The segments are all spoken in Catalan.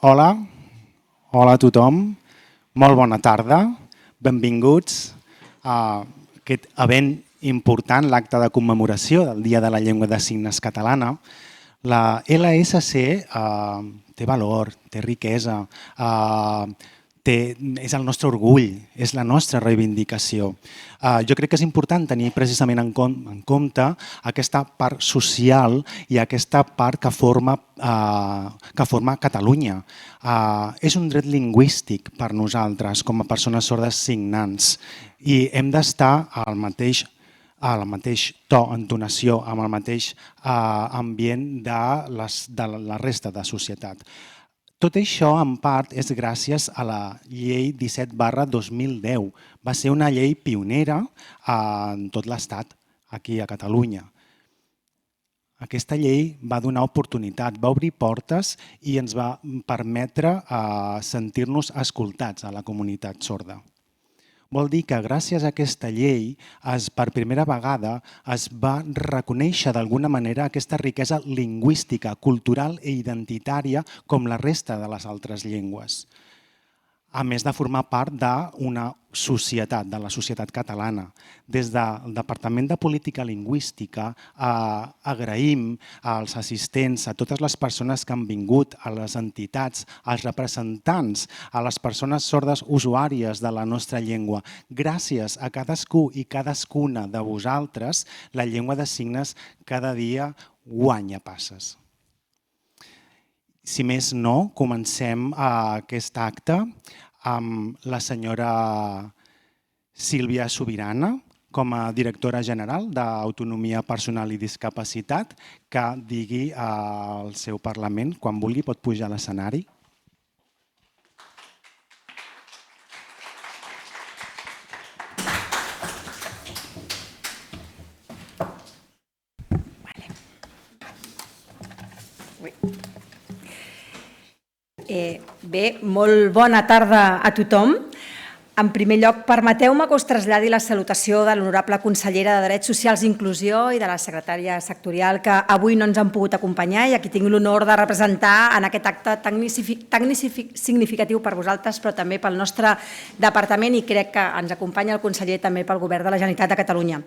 Hola, hola a tothom, molt bona tarda, benvinguts a aquest event important, l'acte de commemoració del Dia de la Llengua de Signes Catalana. La LSC té valor, té riquesa, és el nostre orgull, és la nostra reivindicació. Jo crec que és important tenir precisament en compte aquesta part social i aquesta part que forma Catalunya. És un dret lingüístic per nosaltres com a persones sordes signants i hem d'estar al mateix to, entonació, amb el mateix ambient de la resta de societat. Tot això, en part, és gràcies a la Llei 17/2010. Va ser una llei pionera en tot l'Estat, aquí a Catalunya. Aquesta llei va donar oportunitat, va obrir portes i ens va permetre sentir-nos escoltats a la comunitat sorda. Vol dir que gràcies a aquesta llei, per primera vegada, es va reconèixer d'alguna manera aquesta riquesa lingüística, cultural i identitària com la resta de les altres llengües. A més de formar part d'una societat, de la societat catalana. Des del Departament de Política Lingüística agraïm als assistents, a totes les persones que han vingut, a les entitats, als representants, a les persones sordes usuàries de la nostra llengua. Gràcies a cadascú i cadascuna de vosaltres, la llengua de signes cada dia guanya passes. Si més no, comencem aquest acte amb la senyora Sílvia Subirana, com a directora general d'Autonomia Personal i Discapacitat, que digui al seu Parlament, quan vulgui pot pujar a l'escenari. Bé, molt bona tarda a tothom. En primer lloc, permeteu-me que us traslladi la salutació de l'honorable consellera de Drets Socials i Inclusió i de la secretària sectorial que avui no ens han pogut acompanyar i a qui tinc l'honor de representar en aquest acte tan significatiu per vosaltres, però també pel nostre departament i crec que ens acompanya el conseller també pel Govern de la Generalitat de Catalunya.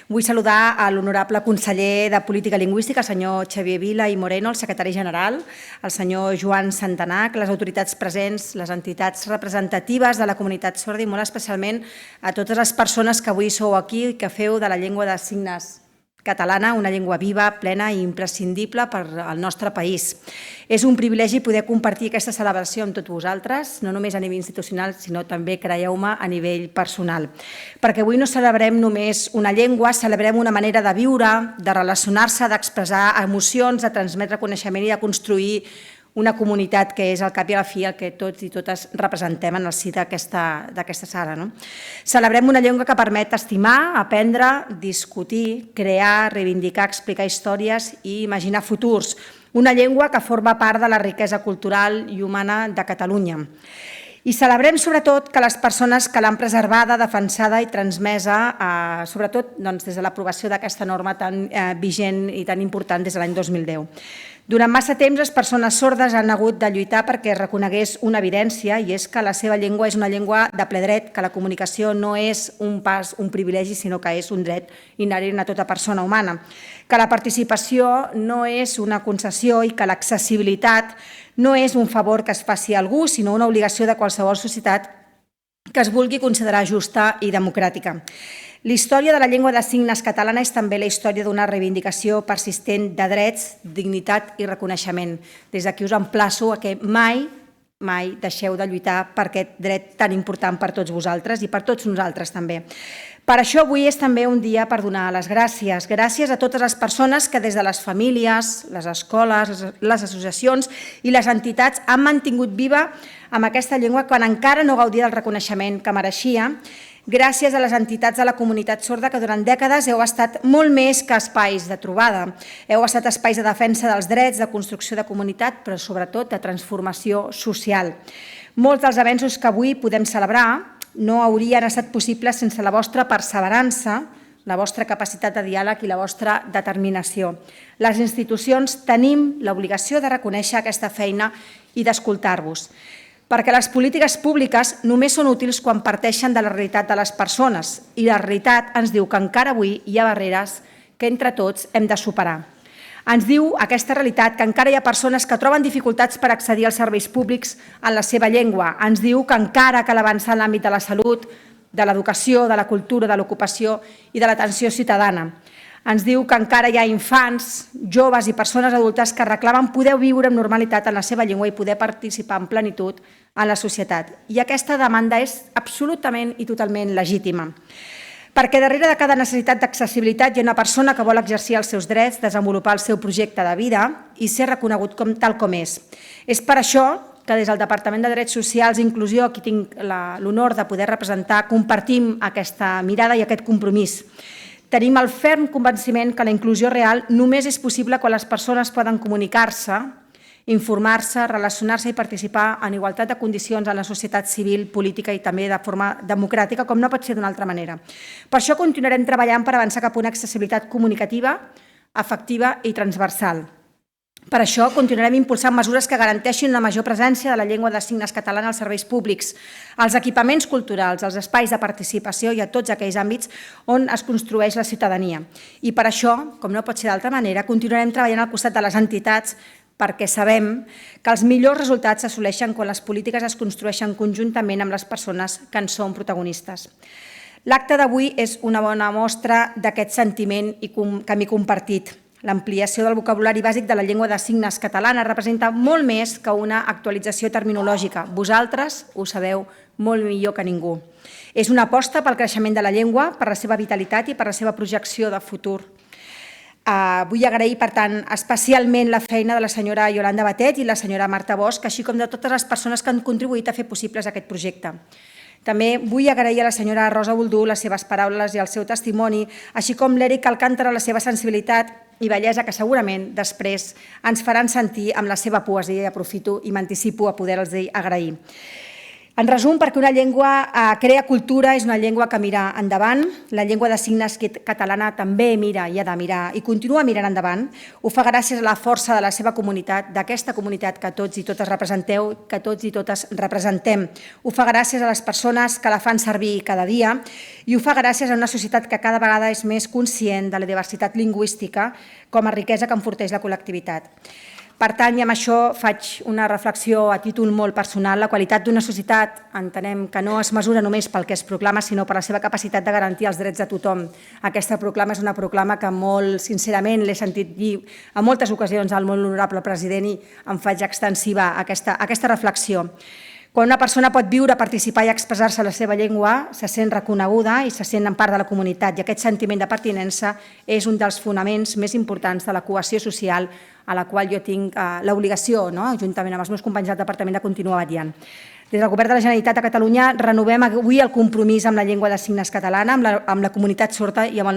Vull saludar a l'honorable conseller de Política Lingüística, el senyor Xavier Vila i Moreno, el secretari general, el senyor Joan Santanac, les autoritats presents, les entitats representatives de la comunitat sorda i molt especialment a totes les persones que avui sou aquí i que feu de la llengua de signes catalana una llengua viva, plena i imprescindible per al nostre país. És un privilegi poder compartir aquesta celebració amb tots vosaltres, no només a nivell institucional, sinó també, creieu-me, a nivell personal. Perquè avui no celebrem només una llengua, celebrem una manera de viure, de relacionar-se, d'expressar emocions, de transmetre coneixement i de construir una comunitat que és al cap i a la fi el que tots i totes representem en el si d'aquesta sala. Celebrem una llengua que permet estimar, aprendre, discutir, crear, reivindicar, explicar històries i imaginar futurs. Una llengua que forma part de la riquesa cultural i humana de Catalunya. I celebrem sobretot que les persones que l'han preservada, defensada i transmesa, sobretot des de l'aprovació d'aquesta norma tan vigent i tan important des de l'any 2010. Durant massa temps les persones sordes han hagut de lluitar perquè es reconegués una evidència i és que la seva llengua és una llengua de ple dret, que la comunicació no és un privilegi, sinó que és un dret inherent a tota persona humana, que la participació no és una concessió i que l'accessibilitat no és un favor que es faci a algú, sinó una obligació de qualsevol societat que es vulgui considerar justa i democràtica. La història de la llengua de signes catalana és també la història d'una reivindicació persistent de drets, dignitat i reconeixement. Des d'aquí us emplaço a que mai deixeu de lluitar per aquest dret tan important per tots vosaltres i per tots nosaltres també. Per això avui és també un dia per donar les gràcies. Gràcies a totes les persones que des de les famílies, les escoles, les associacions i les entitats han mantingut viva amb aquesta llengua quan encara no gaudia del reconeixement que mereixia. Gràcies a les entitats de la comunitat sorda que durant dècades heu estat molt més que espais de trobada. Heu estat espais de defensa dels drets, de construcció de comunitat, però sobretot de transformació social. Molts dels avenços que avui podem celebrar no haurien estat possibles sense la vostra perseverança, la vostra capacitat de diàleg i la vostra determinació. Les institucions tenim l'obligació de reconèixer aquesta feina i d'escoltar-vos, perquè les polítiques públiques només són útils quan parteixen de la realitat de les persones i la realitat ens diu que encara avui hi ha barreres que entre tots hem de superar. Ens diu aquesta realitat que encara hi ha persones que troben dificultats per accedir als serveis públics en la seva llengua. Ens diu que encara cal avançar en l'àmbit de la salut, de l'educació, de la cultura, de l'ocupació i de l'atenció ciutadana. Ens diu que encara hi ha infants, joves i persones adultes que reclamen poder viure amb normalitat en la seva llengua i poder participar en plenitud en la societat. I aquesta demanda és absolutament i totalment legítima. Perquè darrere de cada necessitat d'accessibilitat hi ha una persona que vol exercir els seus drets, desenvolupar el seu projecte de vida i ser reconegut tal com és. És per això que des del Departament de Drets Socials i Inclusió, qui tinc l'honor de poder representar, compartim aquesta mirada i aquest compromís. Tenim el ferm convenciment que la inclusió real només és possible quan les persones poden comunicar-se, informar-se, relacionar-se i participar en igualtat de condicions en la societat civil, política i també de forma democràtica, com no pot ser d'una altra manera. Per això continuarem treballant per avançar cap a una accessibilitat comunicativa, efectiva i transversal. Per això continuarem impulsant mesures que garanteixin una major presència de la llengua de signes catalana als serveis públics, als equipaments culturals, als espais de participació i a tots aquells àmbits on es construeix la ciutadania. I per això, com no pot ser d'altra manera, continuarem treballant al costat de les entitats perquè sabem que els millors resultats s'assoleixen quan les polítiques es construeixen conjuntament amb les persones que en són protagonistes. L'acte d'avui és una bona mostra d'aquest sentiment i camí compartit. L'ampliació del vocabulari bàsic de la llengua de signes catalana representa molt més que una actualització terminològica. Vosaltres ho sabeu molt millor que ningú. És una aposta pel creixement de la llengua, per la seva vitalitat i per la seva projecció de futur. Vull agrair, per tant, especialment la feina de la senyora Iolanda Batet i la senyora Marta Bosch, així com de totes les persones que han contribuït a fer possibles aquest projecte. També vull agrair a la senyora Rosa Boldú les seves paraules i el seu testimoni, així com l'Eric Alcántara la seva sensibilitat i bellesa que segurament després ens faran sentir amb la seva poesia i aprofito i m'anticipo a poder-los agrair. En resum, perquè una llengua crea cultura, és una llengua que mira endavant. La llengua de signes catalana també mira i ha de mirar i continua mirant endavant. Ho fa gràcies a la força de la seva comunitat, d'aquesta comunitat que tots i totes representeu, que tots i totes representem. Ho fa gràcies a les persones que la fan servir cada dia i ho fa gràcies a una societat que cada vegada és més conscient de la diversitat lingüística com a riquesa que enforteix la col·lectivitat. Per tant, i amb això faig una reflexió a títol molt personal. La qualitat d'una societat entenem que no es mesura només pel que es proclama, sinó per la seva capacitat de garantir els drets de tothom. Aquesta proclama és una proclama que molt sincerament l'he sentit dir en moltes ocasions al molt honorable president i em faig extensiva aquesta reflexió. Quan una persona pot viure, participar i expressar-se en la seva llengua, se sent reconeguda i se sent en part de la comunitat. I aquest sentiment de pertinença és un dels fonaments més importants de la cohesió social a la qual jo tinc l'obligació, juntament amb els meus companys del departament, de continuar vetllant. Des del Govern de la Generalitat de Catalunya renovem avui el compromís amb la llengua de signes catalana, amb la comunitat sorda i amb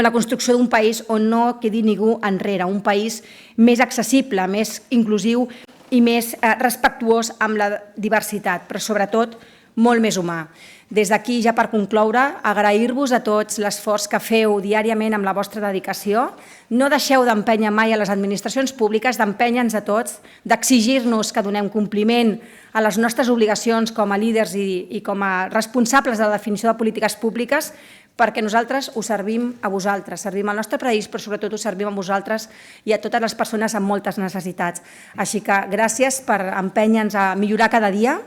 la construcció d'un país on no quedi ningú enrere, un país més accessible, més inclusiu i més respectuós amb la diversitat, però sobretot molt més humà. Des d'aquí, ja per concloure, agrair-vos a tots l'esforç que feu diàriament amb la vostra dedicació. No deixeu d'empènyer mai a les administracions públiques, d'empènyer-nos a tots, d'exigir-nos que donem compliment a les nostres obligacions com a líders i com a responsables de la definició de polítiques públiques, perquè nosaltres us servim a vosaltres, servim al nostre país, però sobretot us servim a vosaltres i a totes les persones amb moltes necessitats. Així que gràcies per empènyer-nos a millorar cada dia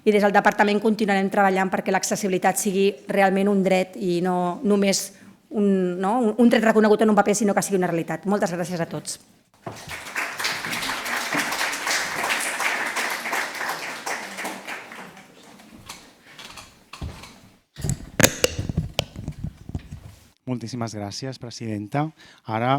i des del departament continuarem treballant perquè l'accessibilitat sigui realment un dret i no només un dret reconegut en un paper, sinó que sigui una realitat. Moltes gràcies a tots. Moltíssimes gràcies, presidenta. Ara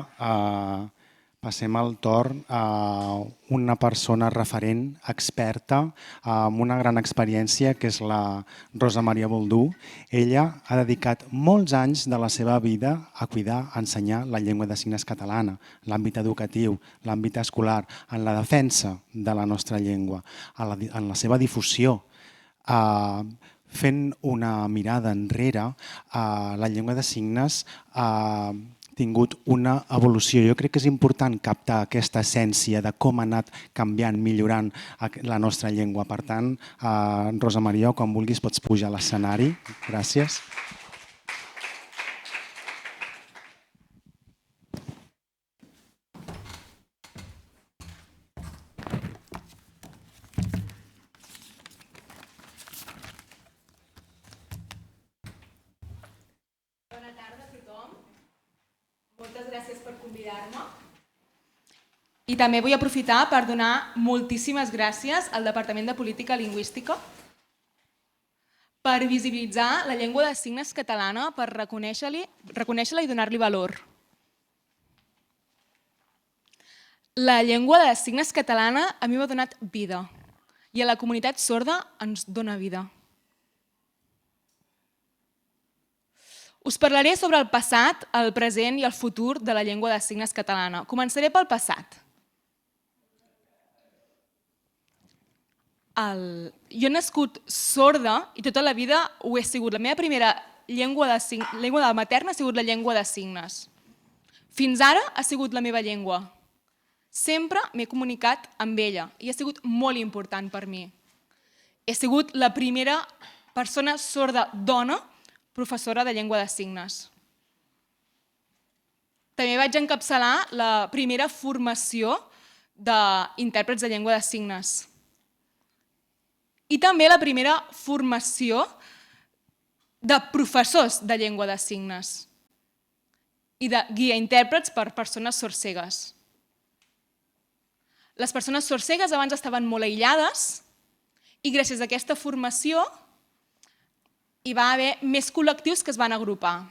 passem el torn a una persona referent, experta, amb una gran experiència, que és la Rosa Maria Boldú. Ella ha dedicat molts anys de la seva vida a cuidar, a ensenyar la llengua de signes catalana, l'àmbit educatiu, l'àmbit escolar, en la defensa de la nostra llengua, en la seva difusió. fent una mirada enrere, la llengua de signes ha tingut una evolució. Jo crec que és important captar aquesta essència de com ha anat canviant, millorant la nostra llengua. Per tant, Rosa Maria, quan vulguis pots pujar a l'escenari. Gràcies. Moltes gràcies per convidar-me. I també vull aprofitar per donar moltíssimes gràcies al Departament de Política Lingüística per visibilitzar la llengua de signes catalana, per reconèixer-la i donar-li valor. La llengua de signes catalana a mi m'ha donat vida i a la comunitat sorda ens dona vida. Us parlaré sobre el passat, el present i el futur de la llengua de signes catalana. Començaré pel passat. Jo he nascut sorda i tota la vida ho he sigut. La meva primera llengua materna ha sigut la llengua de signes. Fins ara ha sigut la meva llengua. Sempre m'he comunicat amb ella i ha sigut molt important per mi. He sigut la primera persona sorda dona professora de llengua de signes. També vaig encapçalar la primera formació d'intèrprets de llengua de signes. I també la primera formació de professors de llengua de signes i de guia intèrprets per persones sordcegues. Les persones sordcegues abans estaven molt aïllades i gràcies a aquesta formació hi va haver més col·lectius que es van agrupar.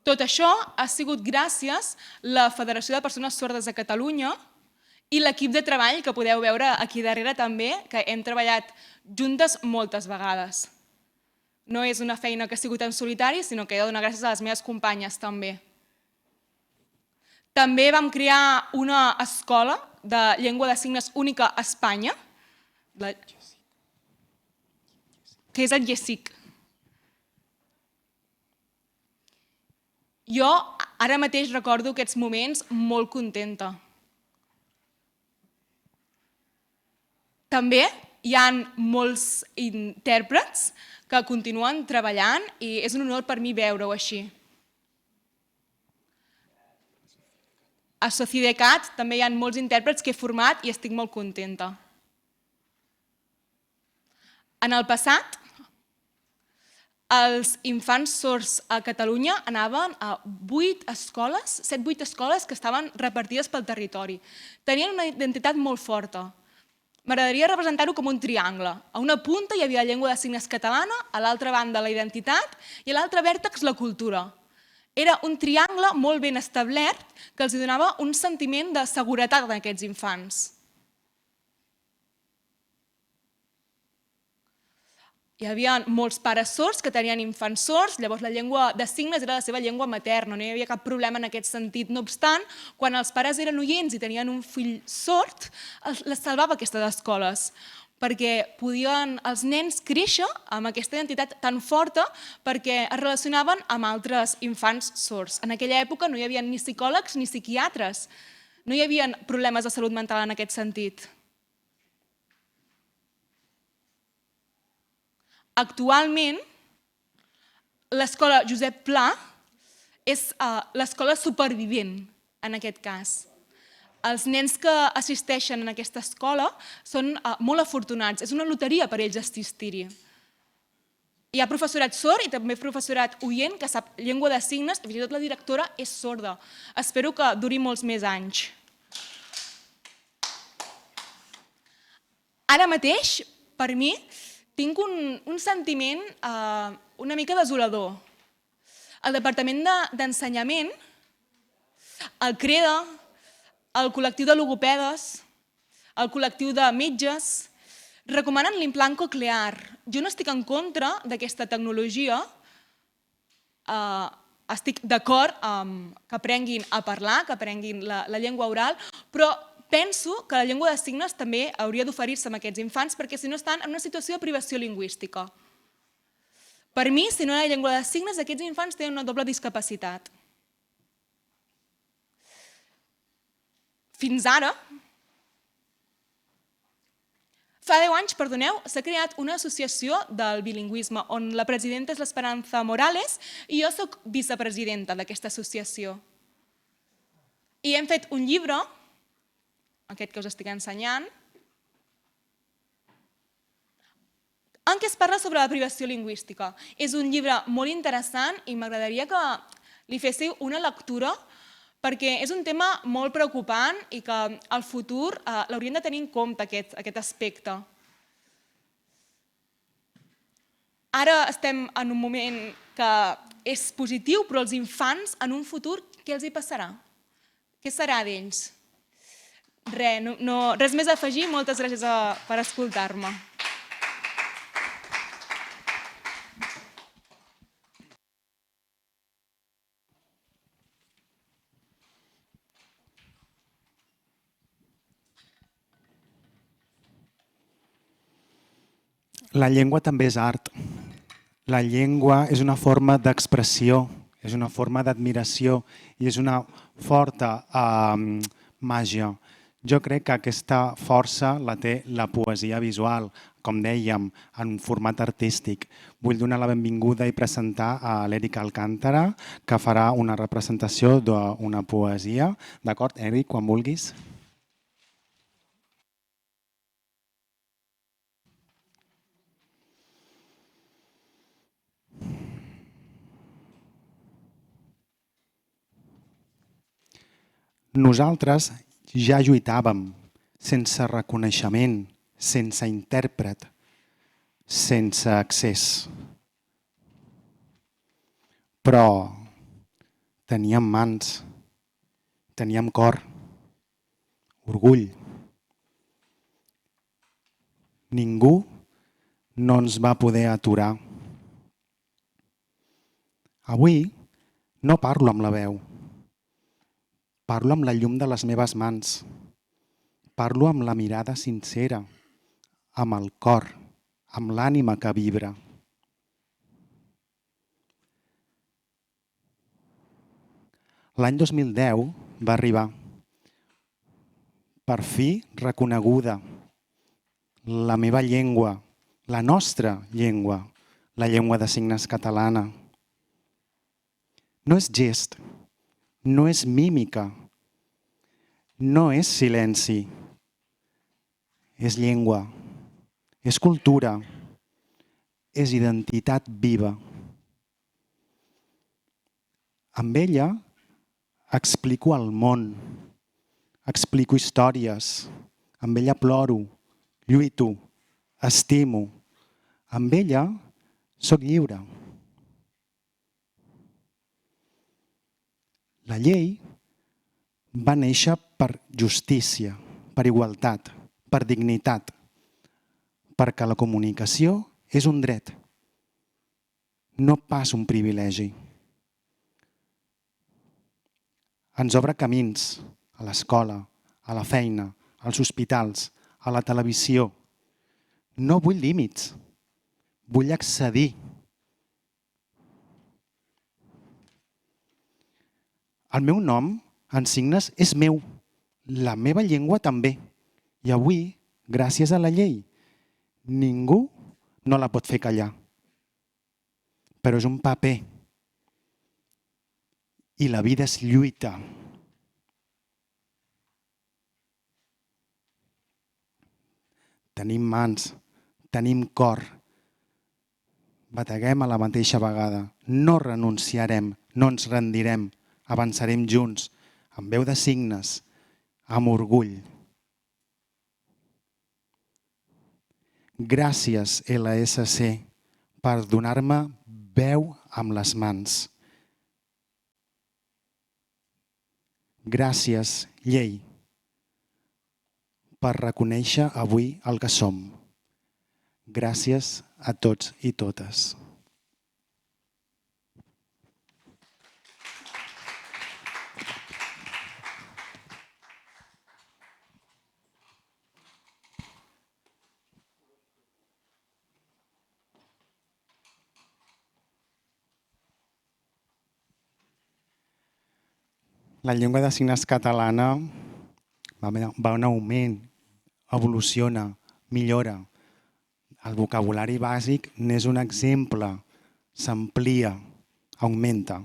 Tot això ha sigut gràcies a la Federació de Persones Sordes de Catalunya i l'equip de treball que podeu veure aquí darrere també, que hem treballat juntes moltes vegades. No és una feina que ha sigut en solitari, sinó que he de donar gràcies a les meves companyes també. També vam crear una escola de llengua de signes única a Espanya, que és el GESIC. Jo ara mateix recordo aquests moments molt contenta. També hi ha molts intèrprets que continuen treballant i és un honor per mi veure-ho així. A Socidecat també hi ha molts intèrprets que he format i estic molt contenta. En el passat, els infants sords a Catalunya anaven a 7-8 escoles que estaven repartides pel territori. Tenien una identitat molt forta. M'agradaria representar-ho com un triangle. A una punta hi havia la llengua de signes catalana, a l'altra banda la identitat i a l'altre vèrtex la cultura. Era un triangle molt ben establert que els donava un sentiment de seguretat a aquests infants. Hi havia molts pares sords que tenien infants sords, llavors la llengua de signes era la seva llengua materna, no hi havia cap problema en aquest sentit. No obstant, quan els pares eren oients i tenien un fill sord, les salvava aquestes escoles, perquè podien els nens créixer amb aquesta identitat tan forta perquè es relacionaven amb altres infants sords. En aquella època no hi havia ni psicòlegs ni psiquiatres, no hi havia problemes de salut mental en aquest sentit. Actualment, l'escola Josep Pla és l'escola supervivent, en aquest cas. Els nens que assisteixen a aquesta escola són molt afortunats, és una loteria per ells assistir-hi. Hi ha professorat sord i també professorat oient que sap llengua de signes i fins i tot la directora és sorda. Espero que duri molts més anys. Ara mateix, per mi, tinc un sentiment una mica desolador. El Departament d'Ensenyament, el CREDA, el col·lectiu de logopedes, el col·lectiu de metges, recomanen l'implant coclear. Jo no estic en contra d'aquesta tecnologia, estic d'acord que aprenguin a parlar, que aprenguin la llengua oral, però penso que la llengua de signes també hauria d'oferir-se a aquests infants perquè si no estan en una situació de privació lingüística. Per mi, si no hi ha llengua de signes, aquests infants tenen una doble discapacitat. Fins ara, fa 10 anys, perdoneu, s'ha creat una associació del bilingüisme on la presidenta és l'Esperanza Morales i jo soc vicepresidenta d'aquesta associació. I hem fet un llibre, aquest que us estic ensenyant, en què es parla sobre la privació lingüística. És un llibre molt interessant i m'agradaria que li féssiu una lectura perquè és un tema molt preocupant i que al futur l'hauríem de tenir en compte, aquest aspecte. Ara estem en un moment que és positiu, però els infants en un futur què els hi passarà? Què serà d'ells? Res més a afegir, moltes gràcies per escoltar-me. La llengua també és art. La llengua és una forma d'expressió, és una forma d'admiració i és una forta màgia. Jo crec que aquesta força la té la poesia visual, com dèiem, en format artístic. Vull donar la benvinguda i presentar a l'Eric Alcántara, que farà una representació d'una poesia. D'acord, Eric, quan vulguis. Nosaltres ja lluitàvem sense reconeixement, sense intèrpret, sense accés. Però teníem mans, teníem cor, orgull. Ningú no ens va poder aturar. Avui no parlo amb la veu. Parlo amb la llum de les meves mans. Parlo amb la mirada sincera, amb el cor, amb l'ànima que vibra. L'any 2010 va arribar. Per fi reconeguda la meva llengua, la nostra llengua, la llengua de signes catalana. No és gest, no és mímica, no és silenci, és llengua, és cultura, és identitat viva. Amb ella explico el món, explico històries, amb ella ploro, lluito, estimo, amb ella sóc lliure. La llei va néixer per justícia, per igualtat, per dignitat, perquè la comunicació és un dret, no pas un privilegi. Ens obre camins a l'escola, a la feina, als hospitals, a la televisió. No vull límits, vull accedir. El meu nom, en signes, és meu. La meva llengua també. I avui, gràcies a la llei, ningú no la pot fer callar. Però és un paper. I la vida és lluita. Tenim mans, tenim cor. Bateguem a la mateixa vegada. No renunciarem, no ens rendirem. Avançarem junts, amb veu de signes, amb orgull. Gràcies, LSC, per donar-me veu amb les mans. Gràcies, llei, per reconèixer avui el que som. Gràcies a tots i totes. La llengua de signes catalana va en augment, evoluciona, millora. El vocabulari bàsic n'és un exemple, s'amplia, augmenta.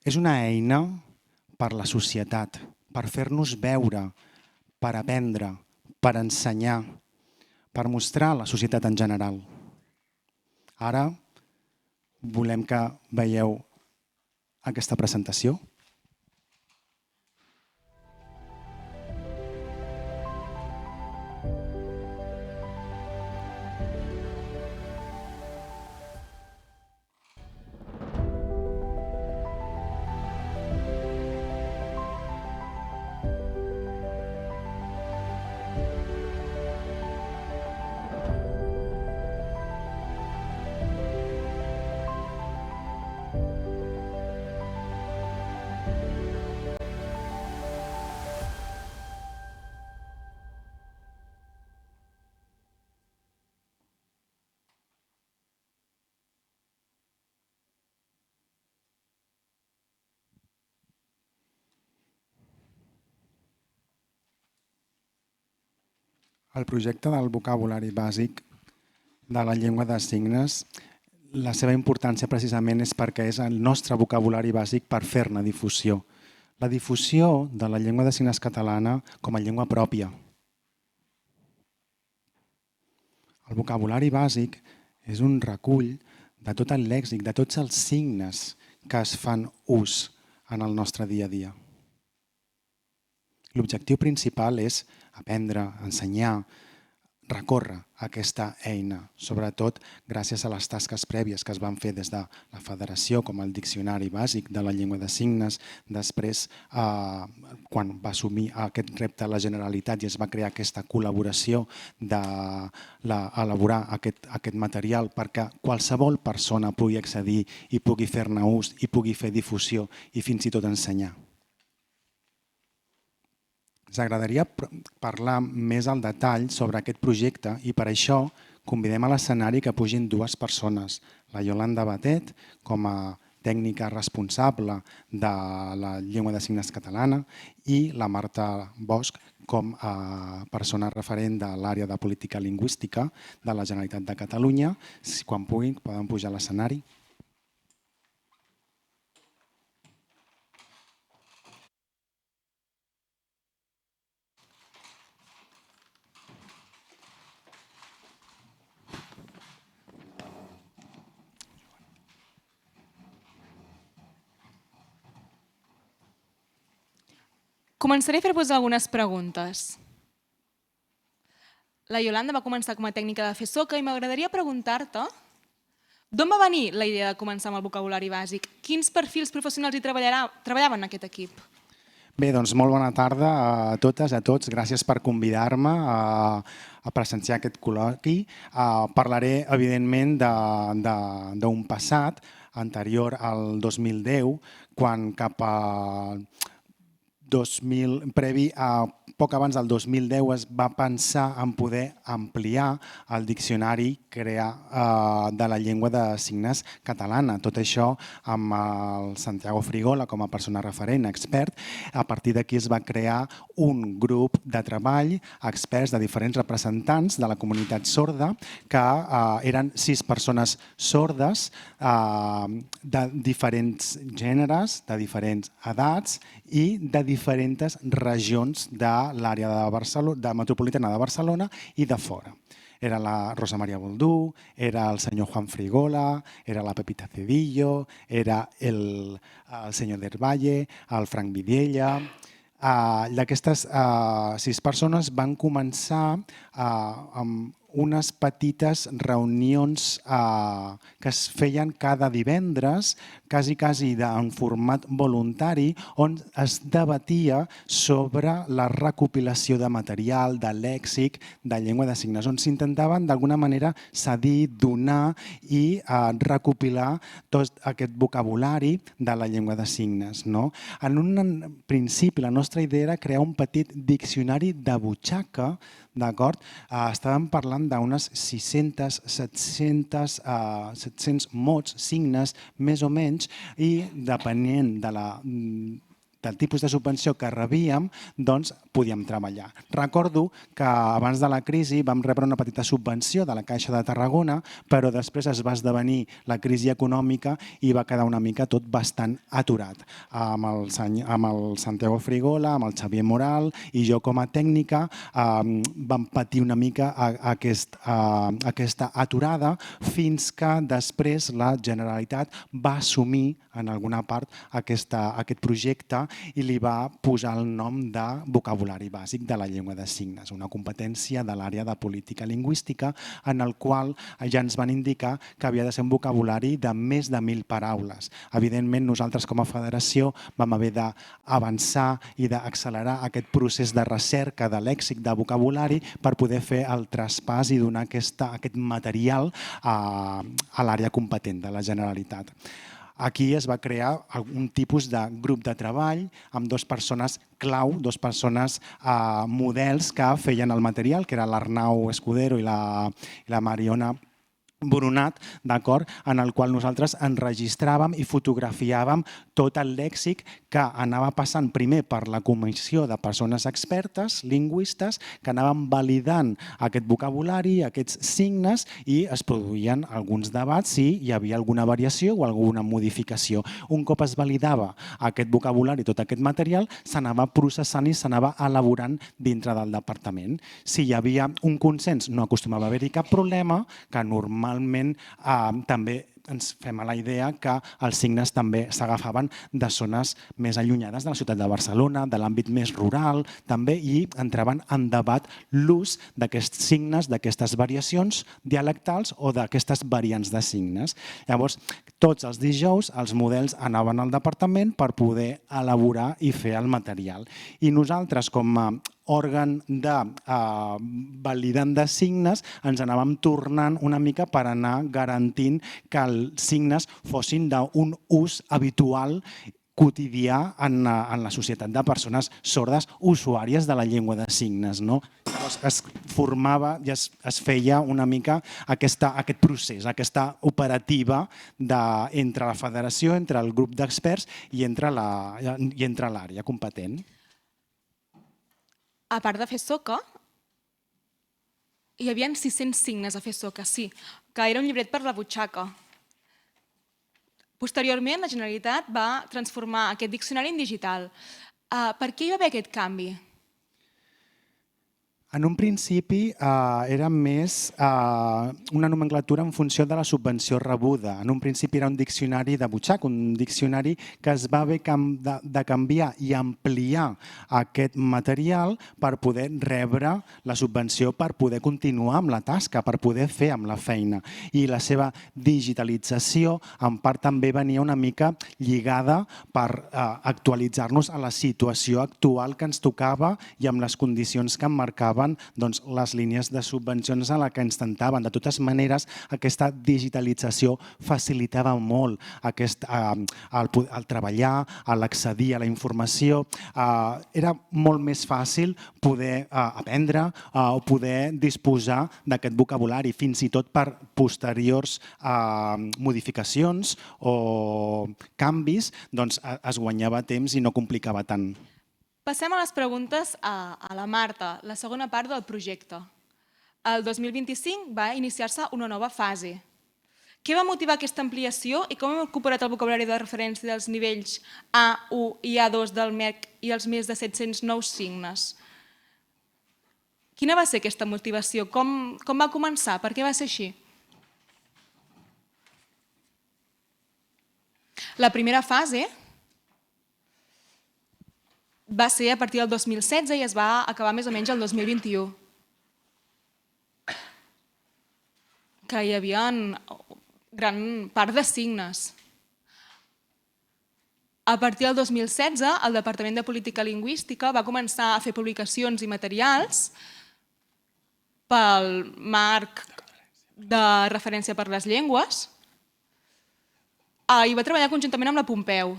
És una eina per a la societat, per fer-nos veure, per aprendre, per ensenyar, per mostrar a la societat en general. Ara volem que veieu aquesta presentació. El projecte del vocabulari bàsic de la llengua de signes, la seva importància precisament és perquè és el nostre vocabulari bàsic per fer-ne difusió. La difusió de la llengua de signes catalana com a llengua pròpia. El vocabulari bàsic és un recull de tot el lèxic, de tots els signes que es fan ús en el nostre dia a dia. L'objectiu principal és aprendre, ensenyar, recórrer aquesta eina, sobretot gràcies a les tasques prèvies que es van fer des de la Federació, com el Diccionari Bàsic de la Llengua de Signes. Després, quan va assumir aquest repte la Generalitat i es va crear aquesta col·laboració d'elaborar aquest material perquè qualsevol persona pugui accedir i pugui fer-ne ús i pugui fer difusió i fins i tot ensenyar. Ens agradaria parlar més al detall sobre aquest projecte i per això convidem a l'escenari que pugin dues persones. La Yolanda Batet, com a tècnica responsable de la llengua de signes catalana, i la Marta Bosch, com a persona referent de l'àrea de política lingüística de la Generalitat de Catalunya. Quan puguin, poden pujar a l'escenari. Començaré a fer-vos algunes preguntes. La Yolanda va començar com a tècnica de fer soca i m'agradaria preguntar-te d'on va venir la idea de començar amb el vocabulari bàsic? Quins perfils professionals hi treballaven en aquest equip? Bé, doncs molt bona tarda a totes, a tots. Gràcies per convidar-me a presenciar aquest col·loqui. Parlaré, evidentment, d'un passat anterior al 2010, quan cap a poc abans del 2010 es va pensar en poder ampliar el diccionari de la llengua de signes catalana. Tot això amb el Santiago Frigola com a persona referent, expert. A partir d'aquí es va crear un grup de treball, experts de diferents representants de la comunitat sorda, que eren 6 persones sordes de diferents gèneres, de diferents edats i de diferents regions de l'àrea metropolitana de Barcelona i de fora. Era la Rosa Maria Boldú, era el senyor Juan Frigola, era la Pepita Cedillo, era el senyor Del Valle, el Frank Vidiella. D'aquestes 6 persones van començar amb unes petites reunions que es feien cada divendres, quasi en format voluntari, on es debatia sobre la recopilació de material, de lèxic, de llengua de signes, on s'intentaven d'alguna manera cedir, donar i recopilar tot aquest vocabulari de la llengua de signes. En un principi, la nostra idea era crear un petit diccionari de butxaca d'acord? Estàvem parlant d'unes 600, 700 mots, signes, més o menys, i depenent del tipus de subvenció que rebíem, doncs podíem treballar. Recordo que abans de la crisi vam rebre una petita subvenció de la Caixa de Tarragona, però després es va esdevenir la crisi econòmica i va quedar una mica tot bastant aturat. Amb el Santiago Frigola, amb el Xavier Moral i jo com a tècnica vam patir una mica aquesta aturada fins que després la Generalitat va assumir en alguna part aquest projecte i li va posar el nom de vocabulari bàsic de la llengua de signes, una competència de l'àrea de política lingüística en el qual ja ens van indicar que havia de ser un vocabulari de més de 1.000 paraules. Evidentment, nosaltres com a federació vam haver d'avançar i d'accelerar aquest procés de recerca de lèxic de vocabulari per poder fer el traspàs i donar aquest material a l'àrea competent de la Generalitat. Aquí es va crear un tipus de grup de treball amb dues persones clau, dues persones models que feien el material, que era l'Arnau Escudero i la Mariona Boronat, d'acord, en el qual nosaltres enregistràvem i fotografiàvem tot el lèxic que anava passant primer per la comissió de persones expertes, lingüistes, que anaven validant aquest vocabulari, aquests signes, i es produïen alguns debats si hi havia alguna variació o alguna modificació. Un cop es validava aquest vocabulari, tot aquest material, s'anava processant i s'anava elaborant dintre del departament. Si hi havia un consens, no acostumava a haver-hi cap problema, que normalment també ens fem a la idea que els signes també s'agafaven de zones més allunyades de la ciutat de Barcelona, de l'àmbit més rural, també, i entraven en debat l'ús d'aquests signes, d'aquestes variacions dialectals o d'aquestes variants de signes. Llavors, tots els dijous els models anaven al departament per poder elaborar i fer el material. I nosaltres, com a òrgan de validant de signes, ens anàvem tornant una mica per anar garantint que els signes fossin d'un ús habitual quotidià en la societat de persones sordes usuàries de la llengua de signes. Llavors es formava i es feia una mica aquest procés, aquesta operativa entre la federació, entre el grup d'experts i entre l'àrea competent. A part de fer soca, hi havia 600 signes a fer soca, sí, que era un llibret per la butxaca. Posteriorment, la Generalitat va transformar aquest diccionari en digital. Per què hi va haver aquest canvi? En un principi era més una nomenclatura en funció de la subvenció rebuda. En un principi era un diccionari de butxaca, un diccionari que es va haver de canviar i ampliar aquest material per poder rebre la subvenció, per poder continuar amb la tasca, per poder fer amb la feina. I la seva digitalització en part també venia una mica lligada per actualitzar-nos a la situació actual que ens tocava i amb les condicions que emmarcaven les línies de subvencions a les que ens tentaven. De totes maneres, aquesta digitalització facilitava molt el treballar, l'accedir a la informació. Era molt més fàcil poder aprendre o poder disposar d'aquest vocabulari, fins i tot per posteriors modificacions o canvis, es guanyava temps i no complicava tant. Passem a les preguntes a la Marta, la segona part del projecte. El 2025 va iniciar-se una nova fase. Què va motivar aquesta ampliació i com hem incorporat el vocabulari de referència dels nivells A1 i A2 del MEC i els més de 700 nous signes? Quina va ser aquesta motivació? Com va començar? Per què va ser així? La primera fase va ser a partir del 2016 i es va acabar més o menys el 2021. Que hi havia gran part de signes. A partir del 2016, el Departament de Política Lingüística va començar a fer publicacions i materials pel marc de referència per les llengües i va treballar conjuntament amb la Pompeu.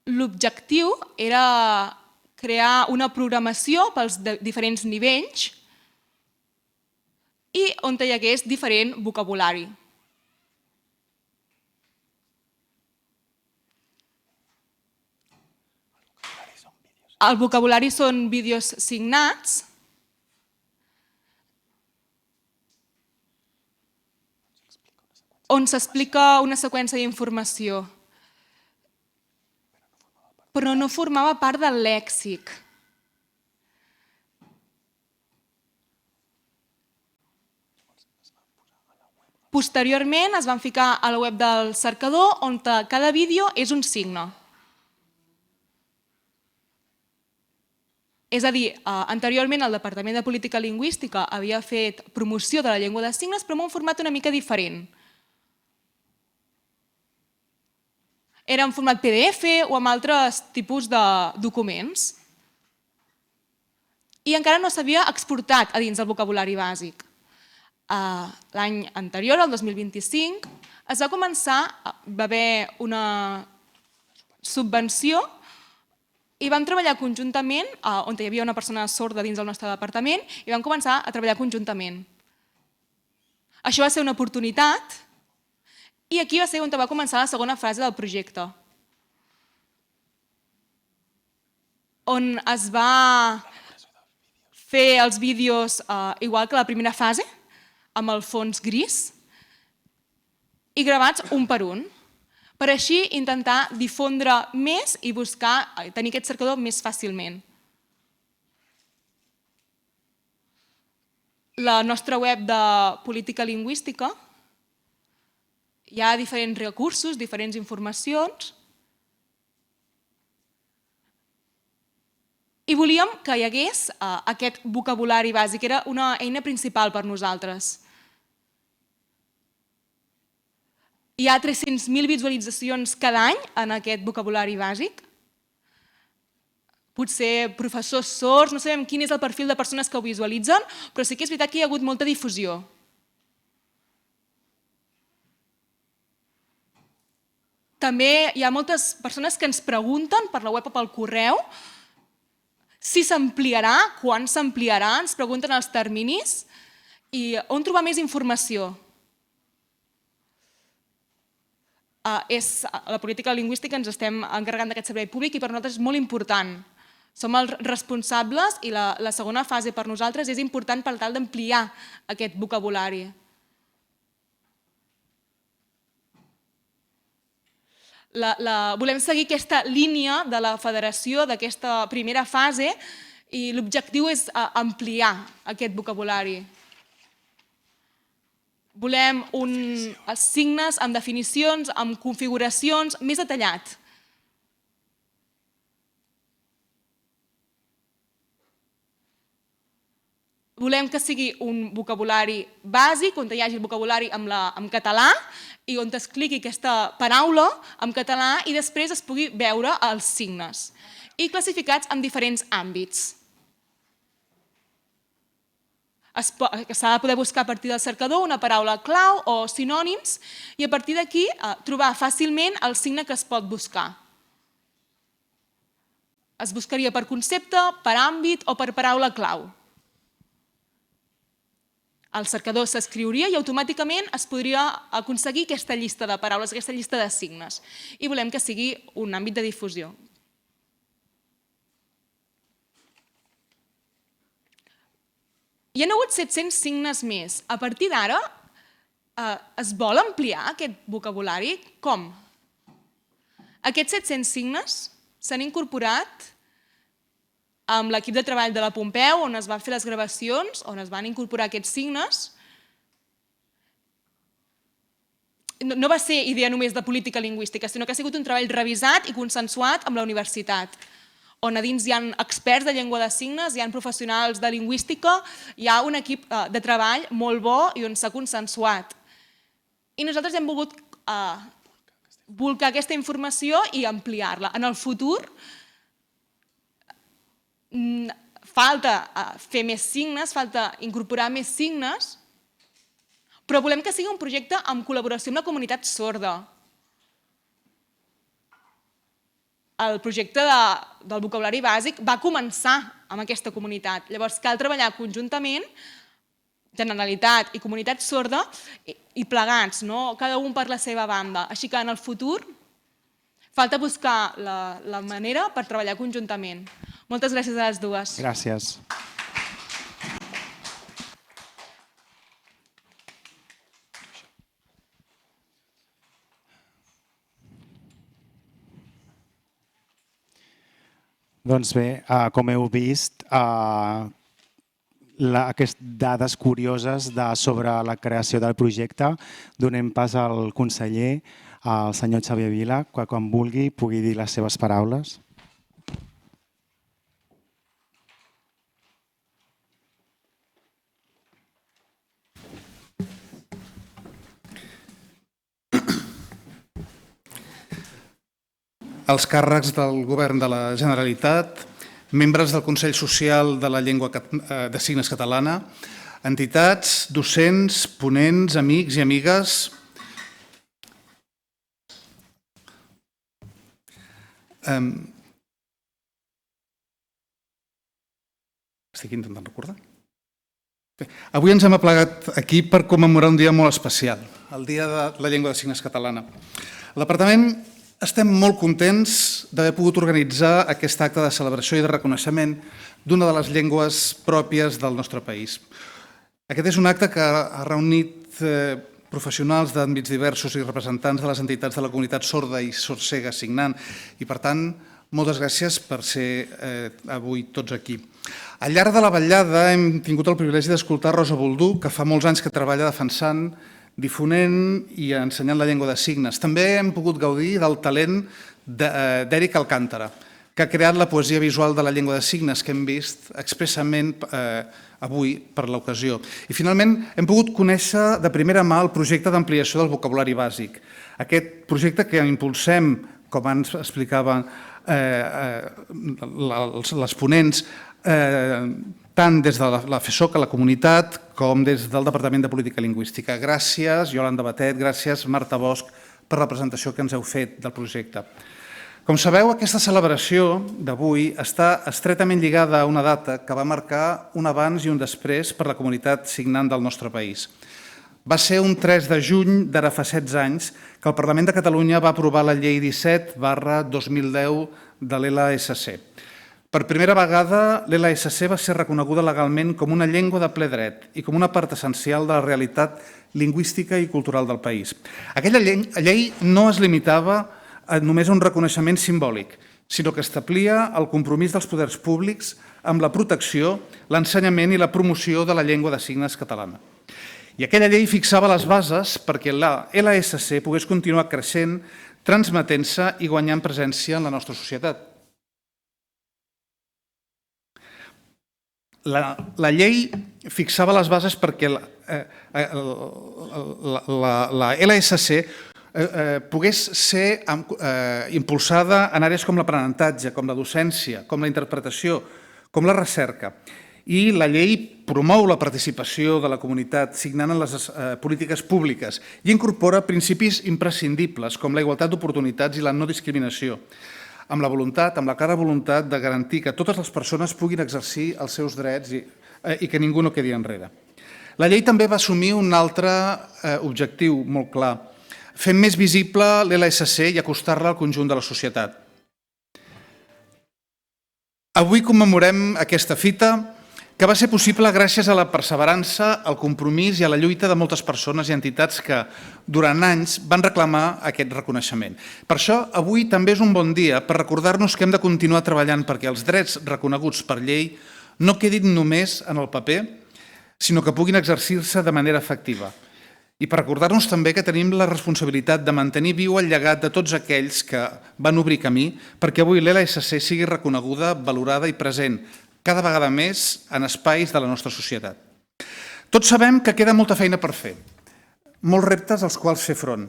L'objectiu era crear una programació pels diferents nivells i on hi hagués diferent vocabulari. El vocabulari són vídeos signats on s'explica una seqüència d'informació, però no formava part del lèxic. Posteriorment es van ficar a la web del cercador on cada vídeo és un signe. És a dir, anteriorment el Departament de Política Lingüística havia fet promoció de la llengua de signes, però en un format una mica diferent. Era en format PDF o amb altres tipus de documents. I encara no s'havia exportat a dins del vocabulari bàsic. L'any anterior, el 2025, va haver una subvenció i vam treballar conjuntament, on hi havia una persona sorda dins del nostre departament, i vam començar a treballar conjuntament. Això va ser una oportunitat i aquí va ser on va començar la segona fase del projecte, on es va fer els vídeos igual que la primera fase, amb el fons gris, i gravats un per un, per així intentar difondre més i buscar tenir aquest cercador més fàcilment. La nostra web de política lingüística hi ha diferents recursos, diferents informacions, i volíem que hi hagués aquest vocabulari bàsic, era una eina principal per nosaltres. Hi ha 300.000 visualitzacions cada any en aquest vocabulari bàsic. Potser professors sords, no sabem quin és el perfil de persones que ho visualitzen, però sí que és veritat que hi ha hagut molta difusió. També hi ha moltes persones que ens pregunten per la web o pel correu si s'ampliarà, quan s'ampliarà, ens pregunten els terminis i on trobar més informació. La política lingüística ens estem encarregant d'aquest servei públic i per nosaltres és molt important. Som els responsables i la segona fase per nosaltres és important per tal d'ampliar aquest vocabulari. Volem seguir aquesta línia de la federació d'aquesta primera fase i l'objectiu és ampliar aquest vocabulari. Volem signes amb definicions, amb configuracions més detallat. Volem que sigui un vocabulari bàsic, on hi hagi el vocabulari en català i on expliqui aquesta paraula en català i després es pugui veure els signes i classificats en diferents àmbits. S'ha de poder buscar a partir del cercador una paraula clau o sinònims i a partir d'aquí trobar fàcilment el signe que es pot buscar. Es buscaria per concepte, per àmbit o per paraula clau. El cercador s'escriuria i automàticament es podria aconseguir aquesta llista de paraules, aquesta llista de signes. I volem que sigui un àmbit de difusió. Hi ha hagut 700 signes més. A partir d'ara, es vol ampliar aquest vocabulari? Com? Aquests 700 signes s'han incorporat amb l'equip de treball de la Pompeu, on es van fer les gravacions, on es van incorporar aquests signes. No va ser idea només de política lingüística, sinó que ha sigut un treball revisat i consensuat amb la universitat, on a dins hi ha experts de llengua de signes, hi ha professionals de lingüística, hi ha un equip de treball molt bo i on s'ha consensuat. I nosaltres hem volgut volcar aquesta informació i ampliar-la. En el futur falta fer més signes, falta incorporar més signes, però volem que sigui un projecte en col·laboració amb la comunitat sorda. el projecte del vocabulari bàsic va començar amb aquesta comunitat. Llavors, cal treballar conjuntament, Generalitat i comunitat sorda, i plegats, cada un per la seva banda. Així que en el futur falta buscar la manera per treballar conjuntament. Moltes gràcies a les dues. Gràcies. Doncs bé, com heu vist, aquestes dades curioses sobre la creació del projecte, donem pas al conseller, al senyor Xavier Vila, que quan vulgui pugui dir les seves paraules. Els càrrecs del Govern de la Generalitat, membres del Consell Social de la Llengua de Signes Catalana, entitats, docents, ponents, amics i amigues. Estic intentant recordar. Avui ens hem aplegat aquí per commemorar un dia molt especial, el Dia de la Llengua de Signes Catalana. Al Departament estem molt contents d'haver pogut organitzar aquest acte de celebració i de reconeixement d'una de les llengües pròpies del nostre país. Aquest és un acte que ha reunit professionals d'àmbits diversos i representants de les entitats de la comunitat sorda i sordcega signant i, per tant, moltes gràcies per ser avui tots aquí. Al llarg de la vetllada hem tingut el privilegi d'escoltar Rosa Boldú, que fa molts anys que treballa defensant, difonent i ensenyant la llengua de signes. També hem pogut gaudir del talent d'Eric Alcántara, que ha creat la poesia visual de la llengua de signes que hem vist expressament avui per l'ocasió. I finalment hem pogut conèixer de primera mà el projecte d'ampliació del vocabulari bàsic. Aquest projecte que impulsem, com ens explicaven les ponents, tant des de la FESOC, la comunitat, com des del Departament de Política Lingüística. Gràcies, Iolanda Batet, gràcies, Marta Bosch, per la presentació que ens heu fet del projecte. Com sabeu, aquesta celebració d'avui està estretament lligada a una data que va marcar un abans i un després per la comunitat signant del nostre país. Va ser un 3 de juny d'ara fa 16 anys que el Parlament de Catalunya va aprovar la Llei 17/2010 de l'LSC. Per primera vegada, l'LSC va ser reconeguda legalment com una llengua de ple dret i com una part essencial de la realitat lingüística i cultural del país. Aquella llei no es limitava només a un reconeixement simbòlic, sinó que establia el compromís dels poders públics amb la protecció, l'ensenyament i la promoció de la llengua de signes catalana. I aquella llei fixava les bases perquè la LSC pogués continuar creixent, transmetent-se i guanyant presència en la nostra societat. La llei fixava les bases perquè la LSC pogués ser impulsada en àrees com l'aprenentatge, com la docència, com la interpretació, com la recerca. I la llei promou la participació de la comunitat signant en les polítiques públiques i incorpora principis imprescindibles com la igualtat d'oportunitats i la no discriminació, amb la clara voluntat de garantir que totes les persones puguin exercir els seus drets i que ningú no quedi enrere. La llei també va assumir un altre objectiu molt clar, fent més visible l'LSC i acostar-la al conjunt de la societat. Avui commemorem aquesta fita que va ser possible gràcies a la perseverança, al compromís i a la lluita de moltes persones i entitats que durant anys van reclamar aquest reconeixement. Per això, avui també és un bon dia per recordar-nos que hem de continuar treballant perquè els drets reconeguts per llei no quedin només en el paper, sinó que puguin exercir-se de manera efectiva. I per recordar-nos també que tenim la responsabilitat de mantenir viu el llegat de tots aquells que van obrir camí perquè avui l'LSC sigui reconeguda, valorada i present cada vegada més en espais de la nostra societat. Tots sabem que queda molta feina per fer, molts reptes als quals fer front.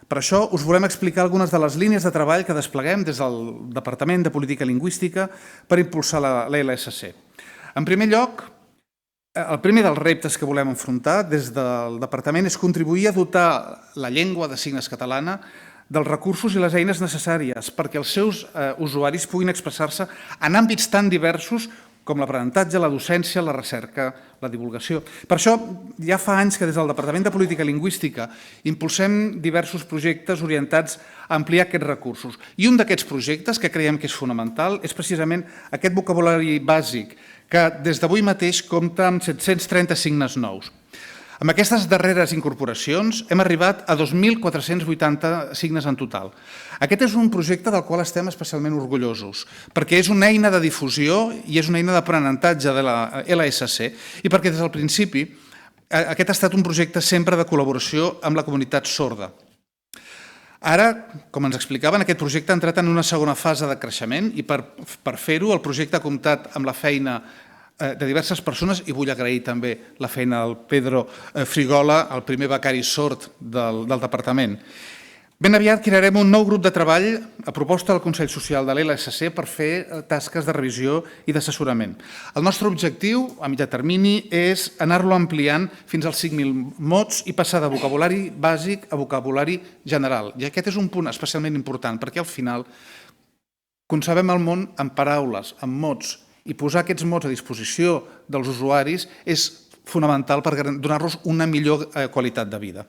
Per això us volem explicar algunes de les línies de treball que despleguem des del Departament de Política Lingüística per impulsar la LSC. En primer lloc, el primer dels reptes que volem enfrontar des del Departament és contribuir a dotar la llengua de signes catalana dels recursos i les eines necessàries perquè els seus usuaris puguin expressar-se en àmbits tan diversos com l'aprenentatge, la docència, la recerca, la divulgació. Per això, ja fa anys que des del Departament de Política Lingüística impulsem diversos projectes orientats a ampliar aquests recursos. I un d'aquests projectes, que creiem que és fonamental, és precisament aquest vocabulari bàsic, que des d'avui mateix compta amb 730 signes nous. Amb aquestes darreres incorporacions hem arribat a 2.480 signes en total. Aquest és un projecte del qual estem especialment orgullosos, perquè és una eina de difusió i és una eina d'aprenentatge de la LSC i perquè des del principi aquest ha estat un projecte sempre de col·laboració amb la comunitat sorda. Ara, com ens explicaven, aquest projecte ha entrat en una segona fase de creixement i per fer-ho el projecte ha comptat amb la feina de diverses persones i vull agrair també la feina del Pedro Frigola, el primer becari sord del departament. Ben aviat crearem un nou grup de treball a proposta del Consell Social de l'LSC per fer tasques de revisió i d'assessorament. El nostre objectiu a mitjà termini és anar-lo ampliant fins als 5.000 mots i passar de vocabulari bàsic a vocabulari general. I aquest és un punt especialment important perquè al final concebem el món amb paraules, amb mots, i posar aquests mots a disposició dels usuaris és fonamental per donar-los una millor qualitat de vida.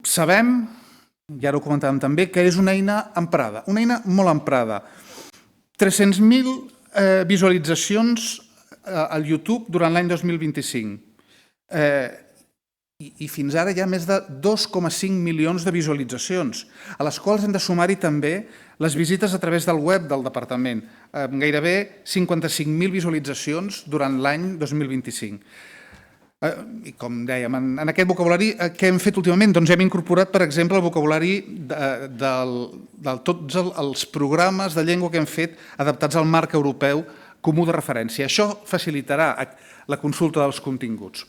Sabem, i ara ho comentàvem també, que és una eina emprada, una eina molt emprada. 300.000 visualitzacions al YouTube durant l'any 2025. I fins ara hi ha més de 2,5 milions de visualitzacions, a les quals hem de sumar-hi també les visites a través del web del departament, amb gairebé 55.000 visualitzacions durant l'any 2025. I com dèiem, en aquest vocabulari, què hem fet últimament? Doncs hem incorporat, per exemple, el vocabulari de tots els programes de llengua que hem fet adaptats al marc europeu comú de referència. Això facilitarà la consulta dels continguts.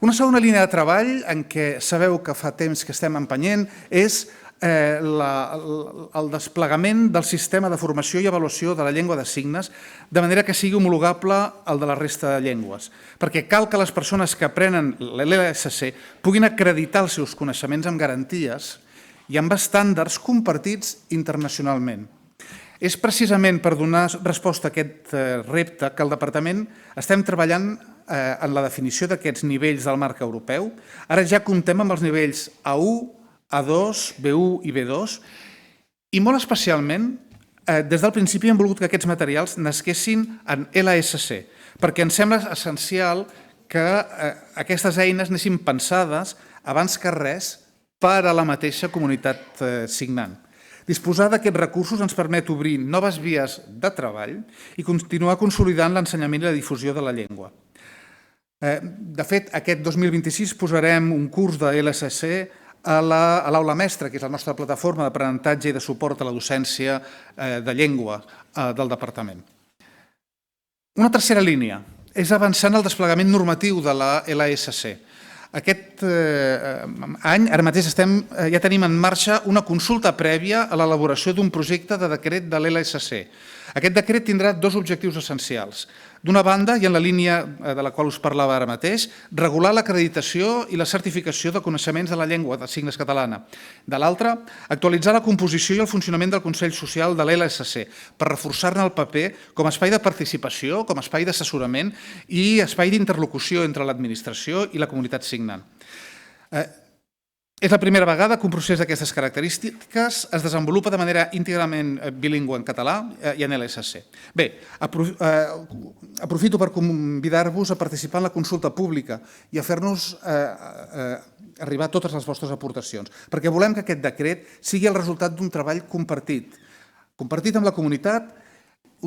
Una segona línia de treball en què sabeu que fa temps que estem empenyent és el desplegament del sistema de formació i avaluació de la llengua de signes de manera que sigui homologable al de la resta de llengües, perquè cal que les persones que aprenen l'LSC puguin acreditar els seus coneixements amb garanties i amb estàndards compartits internacionalment. És precisament per donar resposta a aquest repte que el Departament estem treballant en la definició d'aquests nivells del marc europeu. Ara ja comptem amb els nivells A1, A2, B1 i B2 i molt especialment des del principi hem volgut que aquests materials nasquessin en LSC perquè ens sembla essencial que aquestes eines anessin pensades abans que res per a la mateixa comunitat signant. Disposar d'aquests recursos ens permet obrir noves vies de treball i continuar consolidant l'ensenyament i la difusió de la llengua. De fet, aquest 2026 posarem un curs de LSC a l'Aula Mestra, que és la nostra plataforma d'aprenentatge i de suport a la docència de llengua del Departament. Una tercera línia és avançar en el desplegament normatiu de la LSC. Aquest any, ara mateix ja tenim en marxa una consulta prèvia a l'elaboració d'un projecte de decret de l'LSC. Aquest decret tindrà dos objectius essencials. D'una banda, i en la línia de la qual us parlava ara mateix, regular l'acreditació i la certificació de coneixements de la llengua de signes catalana. De l'altra, actualitzar la composició i el funcionament del Consell Social de l'LSC per reforçar-ne el paper com a espai de participació, com a espai d'assessorament i espai d'interlocució entre l'administració i la comunitat signant. És la primera vegada que un procés d'aquestes característiques es desenvolupa de manera íntegrament bilingüe en català i en LSC. Bé, aprofito per convidar-vos a participar en la consulta pública i a fer-nos arribar totes les vostres aportacions, perquè volem que aquest decret sigui el resultat d'un treball compartit amb la comunitat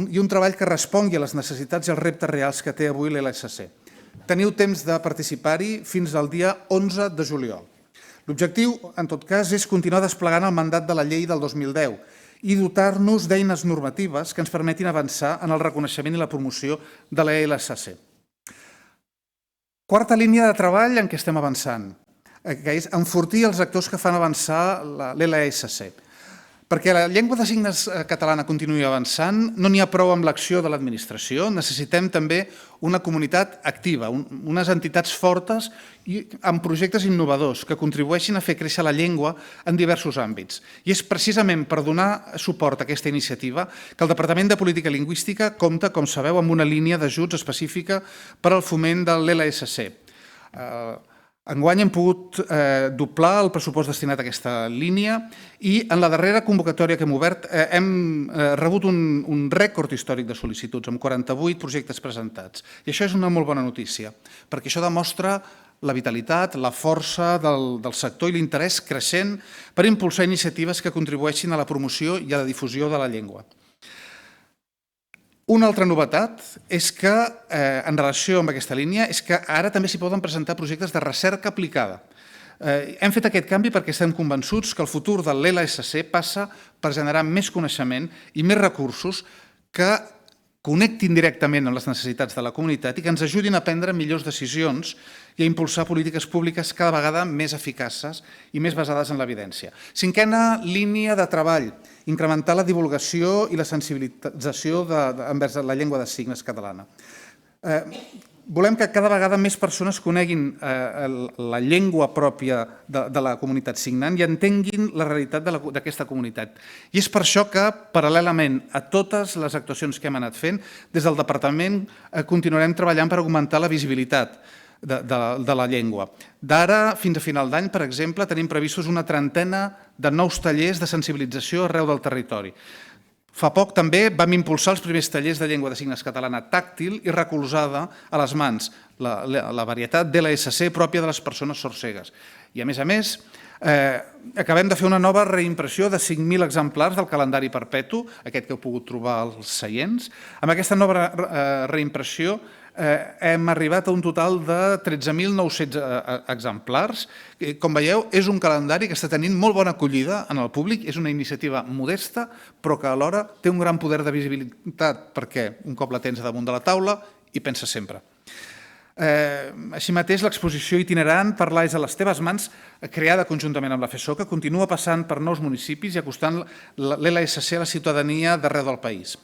i un treball que respongui a les necessitats i als reptes reals que té avui l'LSC. Teniu temps de participar-hi fins al dia 11 de juliol. L'objectiu, en tot cas, és continuar desplegant el mandat de la llei del 2010 i dotar-nos d'eines normatives que ens permetin avançar en el reconeixement i la promoció de la LSC. Quarta línia de treball en què estem avançant, que és enfortir els actors que fan avançar l'LSC. Perquè la llengua de signes catalana continuï avançant, no n'hi ha prou amb l'acció de l'administració, necessitem també una comunitat activa, unes entitats fortes i amb projectes innovadors que contribueixin a fer créixer la llengua en diversos àmbits. I és precisament per donar suport a aquesta iniciativa que el Departament de Política Lingüística compta, com sabeu, amb una línia d'ajuts específica per al foment de l'LSC. Enguany hem pogut doblar el pressupost destinat a aquesta línia i en la darrera convocatòria que hem obert hem rebut un rècord històric de sol·licituds, amb 48 projectes presentats. I això és una molt bona notícia, perquè això demostra la vitalitat, la força del sector i l'interès creixent per impulsar iniciatives que contribueixin a la promoció i a la difusió de la llengua. Una altra novetat és que, en relació amb aquesta línia, és que ara també s'hi poden presentar projectes de recerca aplicada. Hem fet aquest canvi perquè estem convençuts que el futur de l'LSC passa per generar més coneixement i més recursos que connectin directament amb les necessitats de la comunitat i que ens ajudin a prendre millors decisions i a impulsar polítiques públiques cada vegada més eficaces i més basades en l'evidència. Cinquena línia de treball, incrementar la divulgació i la sensibilització envers la llengua de signes catalana. Volem que cada vegada més persones coneguin la llengua pròpia de la comunitat signant i entenguin la realitat d'aquesta comunitat. I és per això que, paral·lelament a totes les actuacions que hem anat fent, des del Departament continuarem treballant per augmentar la visibilitat de la llengua. D'ara fins a final d'any, per exemple, tenim previstos una trentena de nous tallers de sensibilització arreu del territori. Fa poc també vam impulsar els primers tallers de llengua de signes catalana tàctil i recolzada a les mans, la varietat d'LSC pròpia de les persones sordcegues. I a més, acabem de fer una nova reimpressió de 5.000 exemplars del calendari perpetu, aquest que heu pogut trobar als seients. Amb aquesta nova reimpressió hem arribat a un total de 13.900 exemplars. Com veieu, és un calendari que està tenint molt bona acollida en el públic, és una iniciativa modesta, però que alhora té un gran poder de visibilitat perquè un cop la tens damunt de la taula hi penses sempre. Així mateix, l'exposició itinerant Parlar és a les teves mans, creada conjuntament amb la FESOCA, continua passant per nous municipis i acostant l'LSC a la ciutadania d'arreu del país.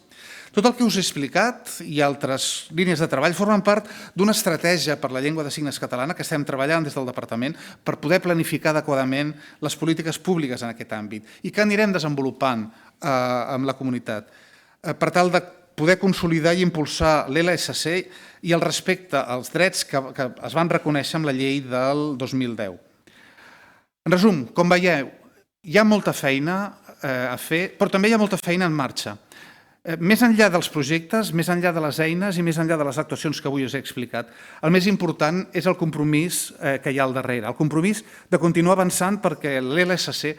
Tot el que us he explicat i altres línies de treball formen part d'una estratègia per la llengua de signes catalana que estem treballant des del Departament per poder planificar adequadament les polítiques públiques en aquest àmbit i que anirem desenvolupant amb la comunitat per tal de poder consolidar i impulsar l'LSC i el respecte als drets que es van reconèixer amb la llei del 2010. En resum, com veieu, hi ha molta feina a fer, però també hi ha molta feina en marxa. Més enllà dels projectes, més enllà de les eines i més enllà de les actuacions que avui us he explicat, el més important és el compromís que hi ha al darrere, el compromís de continuar avançant perquè l'LSC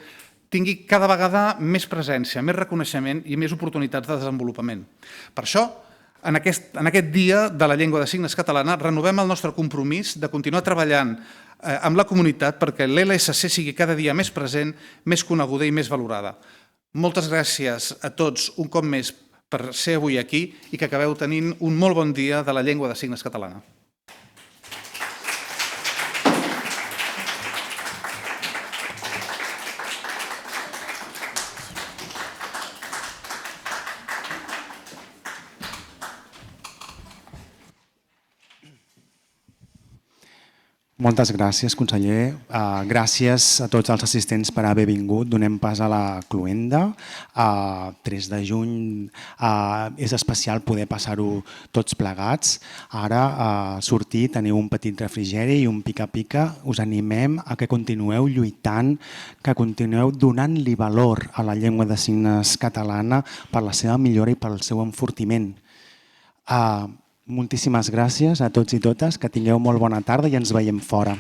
tingui cada vegada més presència, més reconeixement i més oportunitats de desenvolupament. Per això, en aquest dia de la llengua de signes catalana, renovem el nostre compromís de continuar treballant amb la comunitat perquè l'LSC sigui cada dia més present, més coneguda i més valorada. Moltes gràcies a tots un cop més per ser avui aquí i que acabeu tenint un molt bon dia de la llengua de signes catalana. Moltes gràcies, conseller. Gràcies a tots els assistents per haver vingut. Donem pas a la cloenda. 3 de juny és especial poder passar-ho tots plegats. Ara sortir, teniu un petit refrigeri i un pica-pica. Us animem a que continueu lluitant, que continueu donant-li valor a la llengua de signes catalana per la seva millora i pel seu enfortiment. Moltíssimes gràcies a tots i totes, que tingueu molt bona tarda i ens veiem fora.